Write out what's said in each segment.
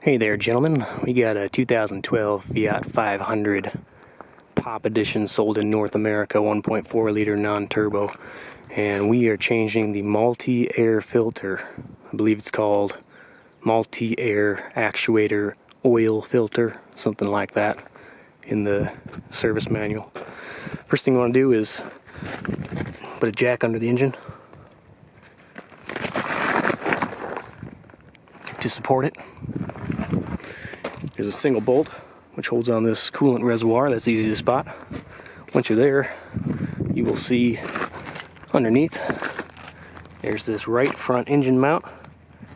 Hey there, gentlemen. We got a 2012 Fiat 500 Pop Edition sold in North America, 1.4 liter non-turbo, and we are changing the MultiAir filter. I believe it's called MultiAir Actuator oil filter, something like that, in the service manual. First thing you want to do is put a jack under the engine to support it. There's a single bolt which holds on this coolant reservoir. That's easy to spot. Once you're there, you will see underneath there's this right front engine mount.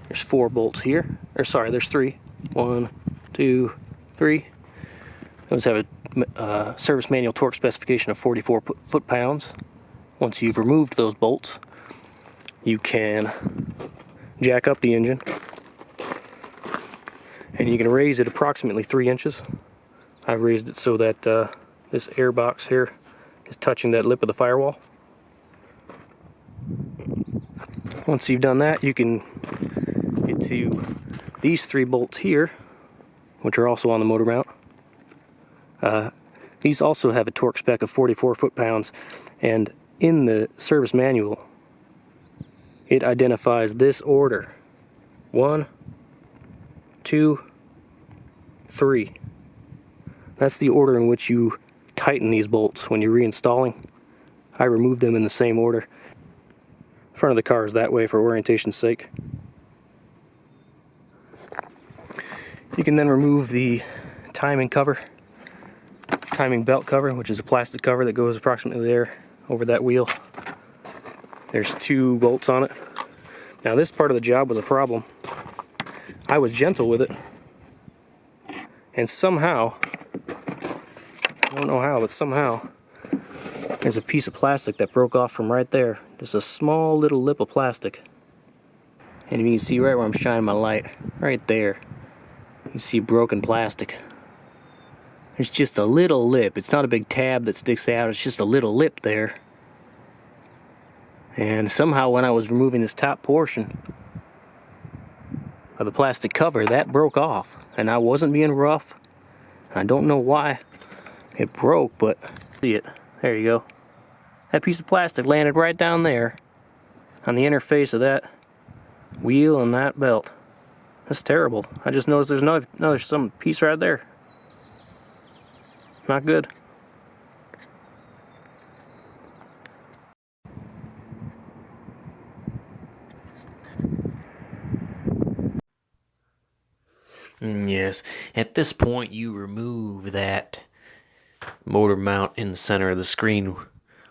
There's 4 bolts here, or sorry, there's 3. 1, 2, 3. Those have a service manual torque specification of 44 foot-pounds. Once you've removed those bolts, you can jack up the engine, and you can raise it approximately 3 inches. I've raised it so that this air box here is touching that lip of the firewall. Once you've done that, you can get to these 3 bolts here, which are also on the motor mount. These also have a torque spec of 44 foot-pounds, and in the service manual it identifies this order: 1, 2, 3. That's the order in which you tighten these bolts when you're reinstalling. I removed them in the same order. The front of the car is that way for orientation's sake. You can then remove the timing belt cover, which is a plastic cover that goes approximately there over that wheel. There's 2 bolts on it. Now this part of the job was a problem. I was gentle with it, and somehow, I don't know how, but somehow there's a piece of plastic that broke off from right there. Just a small little lip of plastic. And you can see right where I'm shining my light, right there, you see broken plastic. There's just a little lip. It's not a big tab that sticks out, it's just a little lip there. And somehow when I was removing this top portion of the plastic cover, that broke off, and I wasn't being rough. I don't know why it broke, but see it, there you go. That piece of plastic landed right down there on the interface of that wheel and that belt. That's terrible. I just noticed there's some piece right there. Not good. Yes, at this point you remove that motor mount in the center of the screen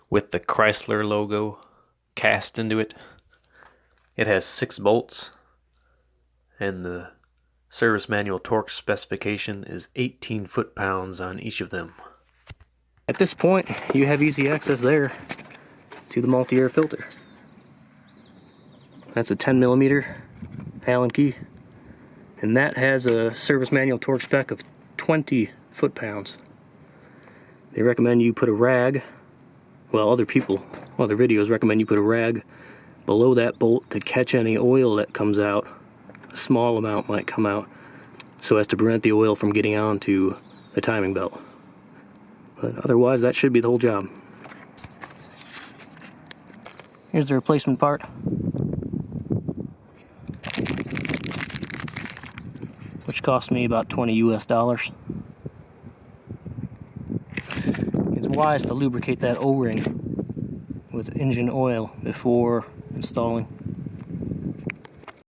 with the Chrysler logo cast into it. It has 6 bolts, and the service manual torque specification is 18 foot-pounds on each of them. At this point, you have easy access there to the MultiAir filter. That's a 10mm Allen key, and that has a service manual torque spec of 20 foot-pounds. They recommend you put a rag, well, other videos recommend you put a rag below that bolt to catch any oil that comes out. A small amount might come out, so as to prevent the oil from getting onto the timing belt. But otherwise, that should be the whole job. Here's the replacement part. Which cost me about $20 US. It's wise to lubricate that O-ring with engine oil before installing.